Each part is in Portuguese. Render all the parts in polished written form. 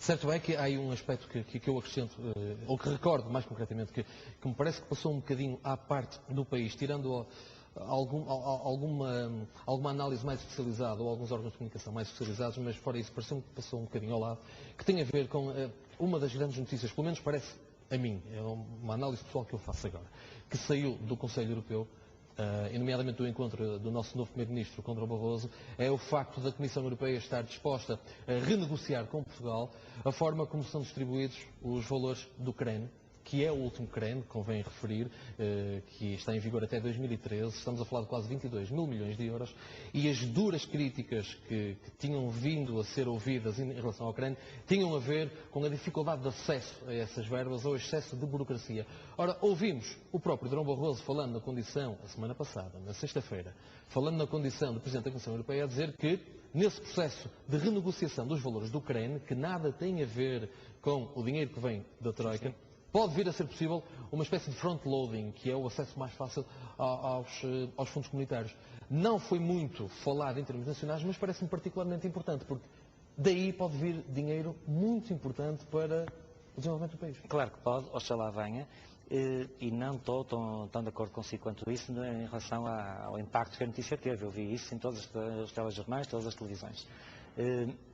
Certo é que há aí um aspecto que eu acrescento, ou que recordo mais concretamente, que me parece que passou um bocadinho à parte do país, tirando alguma análise mais especializada ou alguns órgãos de comunicação mais especializados, mas fora isso pareceu-me que passou um bocadinho ao lado, que tem a ver com uma das grandes notícias, pelo menos parece a mim, é uma análise pessoal que eu faço agora, que saiu do Conselho Europeu, e nomeadamente do encontro do nosso novo Primeiro-Ministro com Durão Barroso, é o facto da Comissão Europeia estar disposta a renegociar com Portugal a forma como são distribuídos os valores do CREN, que é o último CREN, convém referir, que está em vigor até 2013, estamos a falar de quase 22 mil milhões de euros, e as duras críticas que tinham vindo a ser ouvidas em relação ao CREN tinham a ver com a dificuldade de acesso a essas verbas ou excesso de burocracia. Ora, ouvimos o próprio Durão Barroso falando na condição, a semana passada, na sexta-feira, falando na condição do Presidente da Comissão Europeia, a dizer que nesse processo de renegociação dos valores do CREN, que nada tem a ver com o dinheiro que vem da Troika, pode vir a ser possível uma espécie de front-loading, que é o acesso mais fácil aos fundos comunitários. Não foi muito falado em termos nacionais, mas parece-me particularmente importante, porque daí pode vir dinheiro muito importante para o desenvolvimento do país. Claro que pode, oxalá venha, e não estou tão de acordo consigo quanto isso em relação ao impacto que a notícia teve. Eu vi isso em todos os telejornais, todas as televisões.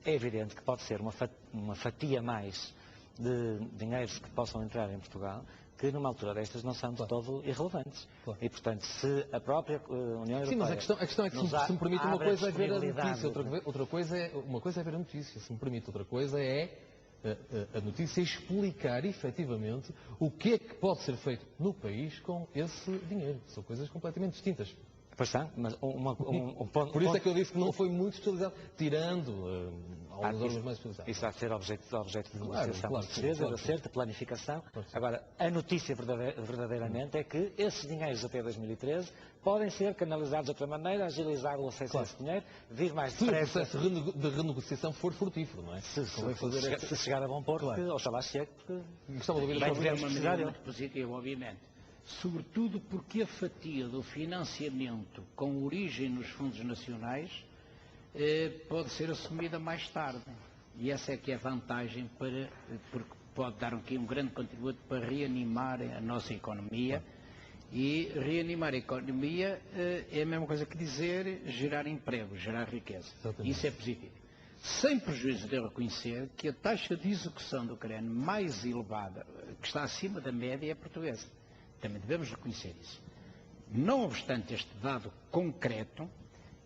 É evidente que pode ser uma fatia mais de dinheiros que possam entrar em Portugal, que numa altura destas não são de todo irrelevantes. Claro. E, portanto, se a própria União Europeia... Sim, mas a questão é que, se me permite, uma coisa é ver a notícia, uma coisa é ver a notícia, se me permite, outra coisa é a notícia explicar, efetivamente, o que é que pode ser feito no país com esse dinheiro. São coisas completamente distintas. Pois está, mas Por isso é que eu disse que não foi muito especializado, tirando alguns órgãos mais especializados. Isso vai ser objeto de negociação, com certeza, de acerto, de planificação. Agora, a notícia verdadeiramente é que esses dinheiros até 2013 podem ser canalizados de outra maneira, agilizar o acesso a esse dinheiro, vir mais depressa. Se o processo de renegociação for frutífero, não é? Se chegar a bom porto, oxalá chegue, porque vai ter uma medida muito positiva, obviamente. Sobretudo porque a fatia do financiamento com origem nos fundos nacionais pode ser assumida mais tarde. E essa é que é a vantagem, porque pode dar aqui um grande contributo para reanimar a nossa economia. E reanimar a economia é a mesma coisa que dizer gerar emprego, gerar riqueza. Exatamente. Isso é positivo. Sem prejuízo de reconhecer que a taxa de execução do CREN mais elevada, que está acima da média, é portuguesa. Também devemos reconhecer isso. Não obstante este dado concreto,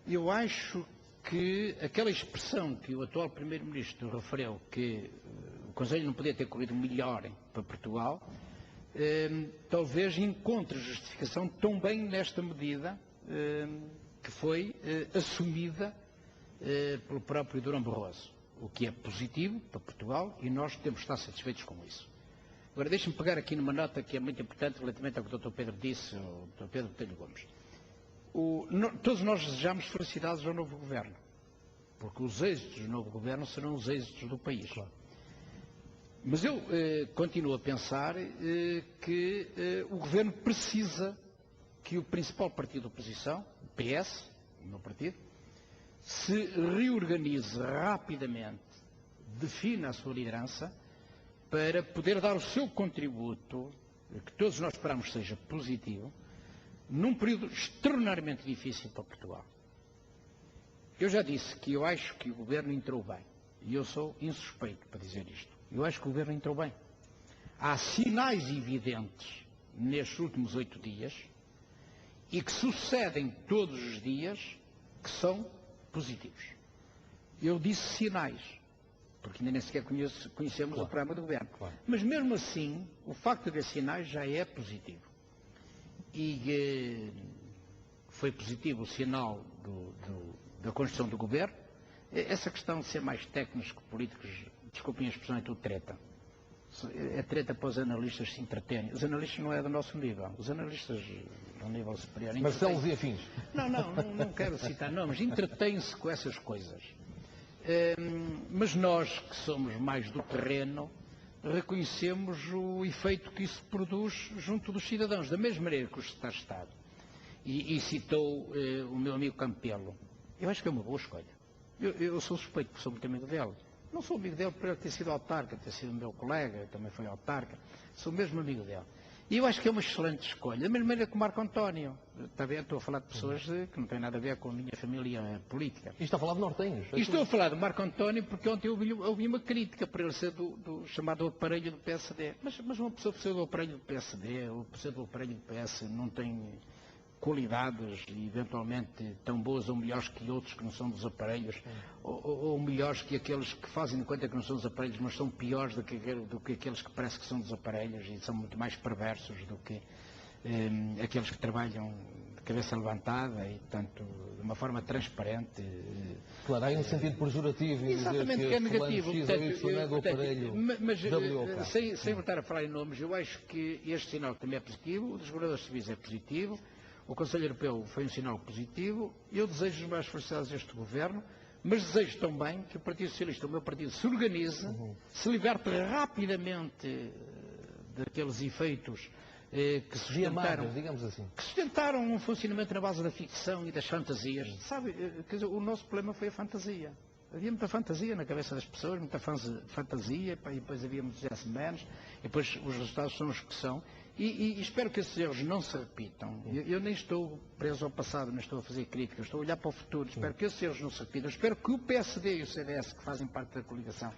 eu acho que aquela expressão que o atual Primeiro-Ministro referiu, que o Conselho não podia ter corrido melhor para Portugal, talvez encontre justificação também nesta medida que foi assumida pelo próprio Durão Barroso, o que é positivo para Portugal e nós temos de estar satisfeitos com isso. Agora, deixe-me pegar aqui numa nota que é muito importante relativamente ao que o Dr. Pedro disse, o Dr. Pedro Botelho Gomes. Todos nós desejamos felicidades ao novo governo, porque os êxitos do novo governo serão os êxitos do país. Claro. Mas eu continuo a pensar que o governo precisa que o principal partido da oposição, o PS, o meu partido, se reorganize rapidamente, defina a sua liderança, para poder dar o seu contributo, que todos nós esperamos seja positivo, num período extraordinariamente difícil para Portugal. Eu já disse que eu acho que o governo entrou bem, e eu sou insuspeito para dizer isto. Eu acho que o governo entrou bem. Há sinais evidentes nestes últimos 8 dias, e que sucedem todos os dias, que são positivos. Eu disse sinais, porque ainda nem sequer conhecemos o programa do governo. Claro. Mas mesmo assim, o facto de haver sinais já é positivo. E foi positivo o sinal da construção do governo. Essa questão de ser mais técnicos que políticos, desculpem a expressão, é tudo treta. É treta para os analistas se entreterem. Os analistas não é do nosso nível. Os analistas do nível superior... Marcelos e afins. Não quero citar nomes. Entretêm-se com essas coisas. Mas nós, que somos mais do terreno, reconhecemos o efeito que isso produz junto dos cidadãos, da mesma maneira que o Secretário de Estado. E citou o meu amigo Campelo. Eu acho que é uma boa escolha. Eu sou suspeito, porque sou muito amigo dele. Não sou amigo dele por ele ter sido autarca, ter sido meu colega, também foi autarca. Sou mesmo amigo dele. E eu acho que é uma excelente escolha. Da mesma maneira que o Marco António. Está a ver? Estou a falar de pessoas que não têm nada a ver com a minha família política. E está a falar de nortenhos. E estou a falar de Marco António porque ontem ouvi uma crítica por ele ser do chamado aparelho do PSD. Mas uma pessoa por ser do aparelho do PSD ou por ser do aparelho do PS não tem qualidades eventualmente tão boas ou melhores que outros que não são dos aparelhos, ou melhores que aqueles que fazem de conta que não são dos aparelhos, mas são piores do que aqueles que parece que são dos aparelhos e são muito mais perversos do que aqueles que trabalham de cabeça levantada e, portanto, de uma forma transparente. Claro, há aí um sentido pejorativo e exatamente, dizer que é negativo. é do aparelho mas WOK. sem voltar a falar em nomes, eu acho que este sinal também é positivo, o dos governadores civis é positivo, o Conselho Europeu foi um sinal positivo. Eu desejo as mais felicidades a este governo, mas desejo também que o Partido Socialista, o meu partido, se organize, se liberte rapidamente daqueles efeitos que sustentaram, digamos assim, que sustentaram um funcionamento na base da ficção e das fantasias. Sabe, quer dizer, o nosso problema foi a fantasia. Havia muita fantasia na cabeça das pessoas, muita fantasia, e depois havia muitos yes-mans, e depois os resultados são os que são. E espero que esses erros não se repitam. Eu nem estou preso ao passado, não estou a fazer críticas, estou a olhar para o futuro. Espero que esses erros não se repitam. Espero que o PSD e o CDS, que fazem parte da coligação,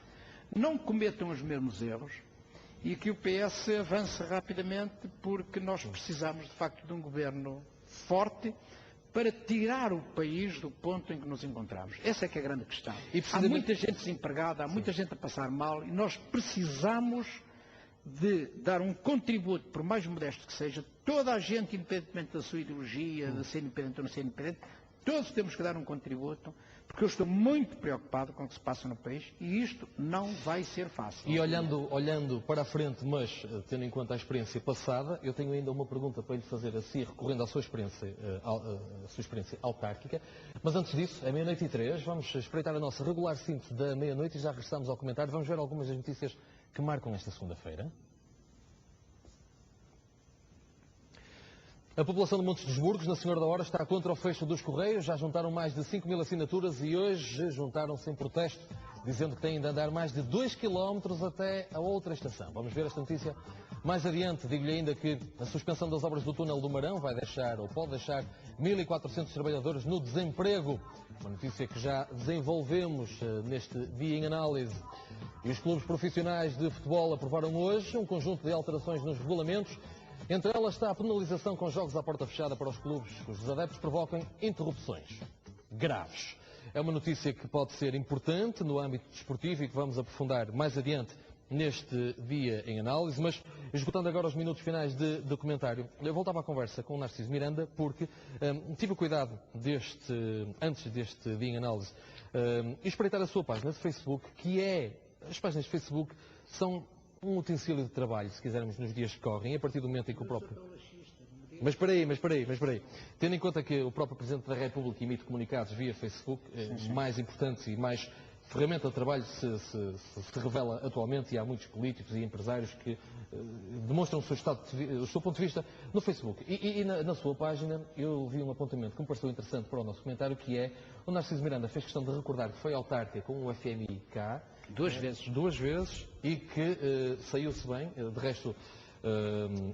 não cometam os mesmos erros e que o PS avance rapidamente, porque nós precisamos, de facto, de um governo forte para tirar o país do ponto em que nos encontramos. Essa é que é a grande questão. Há muita gente desempregada, há muita gente a passar mal e nós precisamos de dar um contributo, por mais modesto que seja, toda a gente, independentemente da sua ideologia, de ser independente ou não ser independente, todos temos que dar um contributo, porque eu estou muito preocupado com o que se passa no país e isto não vai ser fácil. E olhando para a frente, mas tendo em conta a experiência passada, eu tenho ainda uma pergunta para lhe fazer a si, recorrendo à sua experiência autárquica. Mas antes disso, é 00:03, vamos espreitar a nossa regular síntese da meia-noite e já regressamos ao comentário. Vamos ver algumas das notícias que marcam esta segunda-feira. A população de Montes dos Burgos, na Senhora da Hora, está contra o fecho dos Correios. Já juntaram mais de 5.000 assinaturas e hoje juntaram-se em protesto, dizendo que têm de andar mais de 2 km até a outra estação. Vamos ver esta notícia mais adiante. Digo-lhe ainda que a suspensão das obras do túnel do Marão vai deixar, ou pode deixar, 1.400 trabalhadores no desemprego. Uma notícia que já desenvolvemos neste dia em análise. E os clubes profissionais de futebol aprovaram hoje um conjunto de alterações nos regulamentos. Entre elas está a penalização com jogos à porta fechada para os clubes, cujos adeptos provocam interrupções graves. É uma notícia que pode ser importante no âmbito desportivo e que vamos aprofundar mais adiante neste dia em análise, mas esgotando agora os minutos finais de comentário, eu voltava à conversa com o Narciso Miranda porque tive o cuidado antes deste dia em análise, espreitar a sua página de Facebook, as páginas de Facebook são um utensílio de trabalho, se quisermos, nos dias que correm, a partir do momento em que o próprio... Mas espera aí. Tendo em conta que o próprio Presidente da República emite comunicados via Facebook, mais importantes e mais ferramenta de trabalho se revela atualmente, e há muitos políticos e empresários que demonstram o seu ponto de vista no Facebook. E na sua página eu vi um apontamento que me pareceu interessante para o nosso comentário, que é o Narciso Miranda fez questão de recordar que foi autárquica com o FMI cá, duas vezes, e que saiu-se bem. De resto,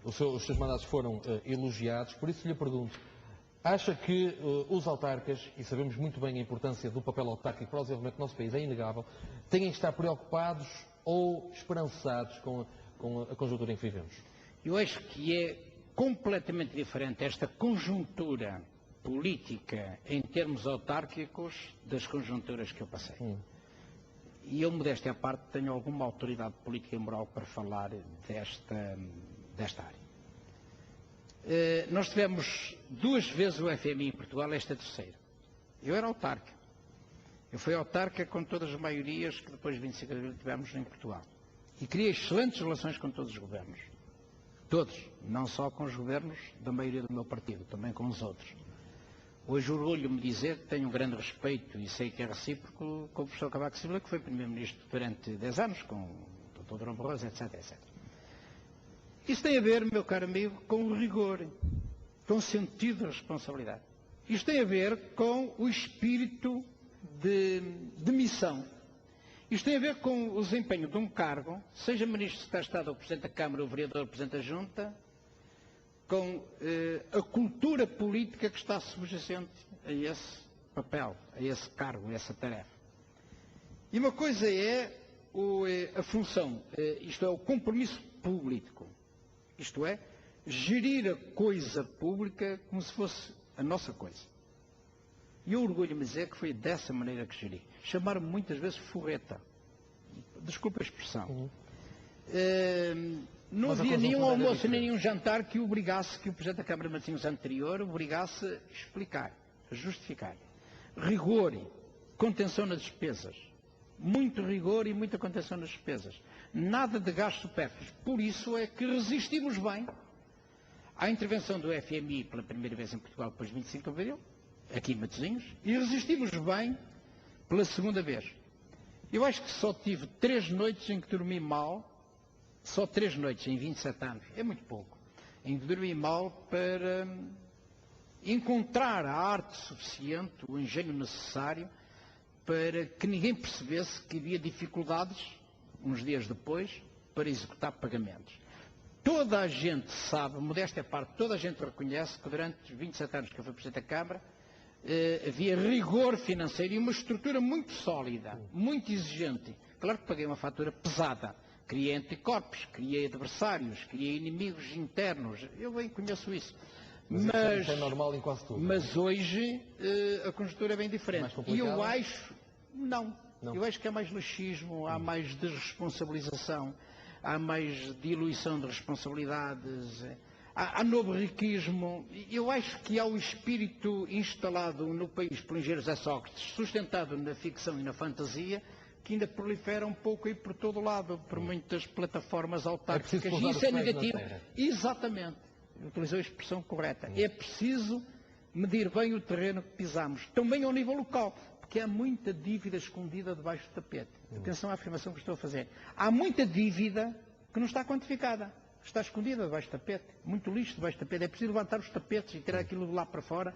os seus mandatos foram elogiados. Por isso lhe pergunto, acha que os autarcas, e sabemos muito bem a importância do papel autárquico para o desenvolvimento do nosso país, é inegável, têm que estar preocupados ou esperançados com a conjuntura em que vivemos? Eu acho que é completamente diferente esta conjuntura política em termos autárquicos das conjunturas que eu passei. E eu, modéstia à parte, tenho alguma autoridade política e moral para falar desta área. Nós tivemos 2 vezes o FMI em Portugal, esta é a terceira. Eu era autarca. Eu fui autarca com todas as maiorias que depois de 25 de abril tivemos em Portugal. E criei excelentes relações com todos os governos. Todos. Não só com os governos da maioria do meu partido, também com os outros. Hoje orgulho-me dizer que tenho um grande respeito, e sei que é recíproco, com o professor Cavaco Silva, que foi Primeiro-Ministro durante 10 anos, com o Dr. Durão Barroso, etc. Isso tem a ver, meu caro amigo, com o rigor, com o sentido de responsabilidade. Isto tem a ver com o espírito de missão. Isto tem a ver com o desempenho de um cargo, seja Ministro de Estado, ou Presidente da Câmara, ou Vereador, ou Presidente da Junta, com a cultura política que está subjacente a esse papel, a esse cargo, a essa tarefa. E uma coisa é a função, isto é, o compromisso público, isto é, gerir a coisa pública como se fosse a nossa coisa. E eu orgulho-me de dizer que foi dessa maneira que geri. Chamaram-me muitas vezes forreta. Desculpa a expressão. Não havia nenhum almoço nem nenhum jantar que o obrigasse, que o Presidente da Câmara de Matosinhos anterior obrigasse a explicar, a justificar. Rigor, contenção nas despesas. Muito rigor e muita contenção nas despesas. Nada de gastos supérfluos. Por isso é que resistimos bem à intervenção do FMI pela primeira vez em Portugal depois de 25 de abril, aqui em Matosinhos, e resistimos bem pela segunda vez. Eu acho que só tive 3 noites em que dormi mal, só 3 noites em 27 anos, é muito pouco, em que dormi mal para encontrar a arte suficiente, o engenho necessário, para que ninguém percebesse que havia dificuldades, uns dias depois, para executar pagamentos. Toda a gente sabe, modéstia à parte, toda a gente reconhece que durante os 27 anos que eu fui Presidente da Câmara, havia rigor financeiro e uma estrutura muito sólida, muito exigente. Claro que paguei uma fatura pesada. Criei anticorpos, criei adversários, criei inimigos internos. Eu bem conheço isso. Mas isso é normal em quase tudo. Mas hoje a conjuntura é bem diferente. E eu acho, não. Eu acho que há mais laxismo, há mais desresponsabilização, há mais diluição de responsabilidades, há novo riquismo. Eu acho que há o espírito instalado no país pelo engenheiro José Sócrates, sustentado na ficção e na fantasia, que ainda prolifera um pouco aí por todo lado, por muitas plataformas autárquicas. E isso é negativo. Exatamente. Utilizou a expressão correta. É preciso medir bem o terreno que pisamos, também ao nível local, porque há muita dívida escondida debaixo do tapete. Atenção à afirmação que estou a fazer. Há muita dívida que não está quantificada, está escondida debaixo do tapete, muito lixo debaixo do tapete. É preciso levantar os tapetes e tirar aquilo de lá para fora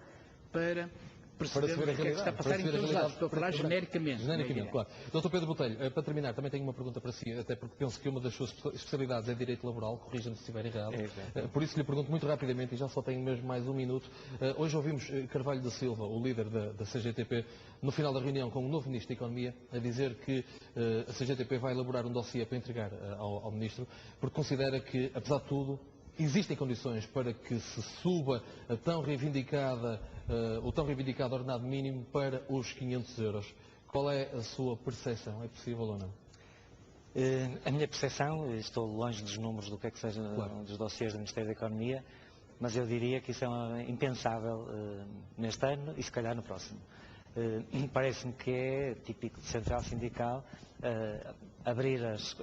para perceber o que é que está a passar em todos os lados. Estou a falar genericamente. Claro. Dr. Pedro Botelho, para terminar, também tenho uma pergunta para si, até porque penso que uma das suas especialidades é direito laboral, corrija-me se estiver errado. Por isso lhe pergunto muito rapidamente, e já só tenho mesmo mais 1 minuto. Hoje ouvimos Carvalho da Silva, o líder da CGTP, no final da reunião com o novo Ministro da Economia, a dizer que a CGTP vai elaborar um dossiê para entregar ao Ministro, porque considera que, apesar de tudo, existem condições para que se suba o tão reivindicado ordenado mínimo para os 500 euros. Qual é a sua percepção? É possível ou não? A minha percepção, estou longe dos números do que é que seja dos dossiês do Ministério da Economia, mas eu diria que isso é impensável neste ano e se calhar no próximo. Parece-me que é típico de central sindical abrir as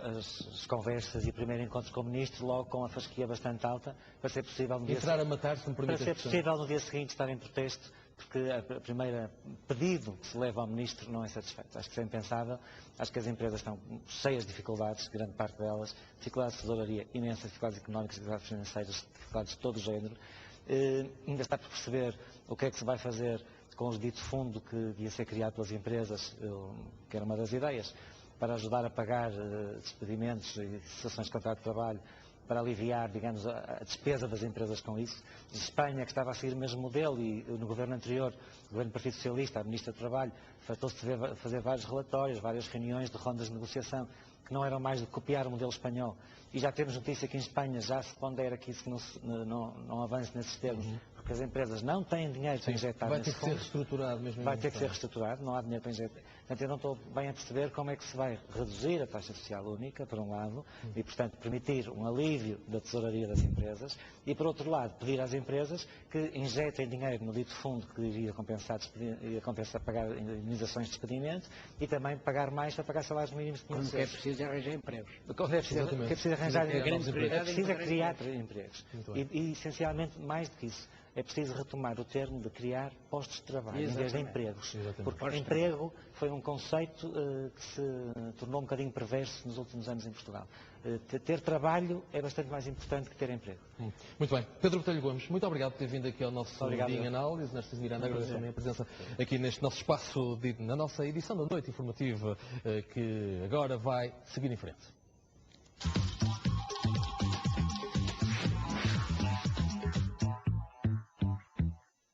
conversas e primeiro encontros com o Ministro logo com a fasquia bastante alta para ser possível no dia entrar a matar, se me permite, para ser possível no dia seguinte estar em protesto, porque a primeira pedido que se leva ao Ministro não é satisfeito. Acho que isso é impensável. Acho que as empresas estão cheias de dificuldades, grande parte delas, dificuldades de tesouraria imensas, dificuldades económicas, dificuldades financeiras, dificuldades de todo o género. Ainda está por perceber o que é que se vai fazer com o dito fundo que ia ser criado pelas empresas, que era uma das ideias, para ajudar a pagar despedimentos e cessações de contrato de trabalho, para aliviar, digamos, a despesa das empresas com isso. De Espanha, que estava a seguir o mesmo modelo, e no governo anterior, o governo do Partido Socialista, a Ministra do Trabalho, fartou-se de fazer vários relatórios, várias reuniões de rondas de negociação, que não eram mais do que copiar o modelo espanhol. E já temos notícia que em Espanha já se pondera que isso não avance nesses termos, porque as empresas não têm dinheiro para injetar nesse fundo. Vai ter que ser reestruturado mesmo. Vai ter que ser reestruturado, não há dinheiro para injetar. Portanto, eu não estou bem a perceber como é que se vai reduzir a taxa social única, por um lado, e, portanto, permitir um alívio da tesouraria das empresas, e, por outro lado, pedir às empresas que injetem dinheiro no dito fundo que iria compensar pagar indenizações de despedimento e também pagar mais para pagar salários mínimos de 500 euros. É preciso arranjar empregos. É preciso arranjar empregos. É preciso criar empregos. E, essencialmente, mais do que isso, é preciso retomar o termo de criar postos de trabalho, em vez de empregos. Exatamente. Porque emprego foi um conceito que se tornou um bocadinho perverso nos últimos anos em Portugal. Ter trabalho é bastante mais importante que ter emprego. Muito bem. Pedro Botelho Gomes, muito obrigado por ter vindo aqui ao nosso Obrigado. Dia em Análise. Narciso Miranda, agradeço também a presença aqui neste nosso espaço, na nossa edição da noite informativa, que agora vai seguir em frente.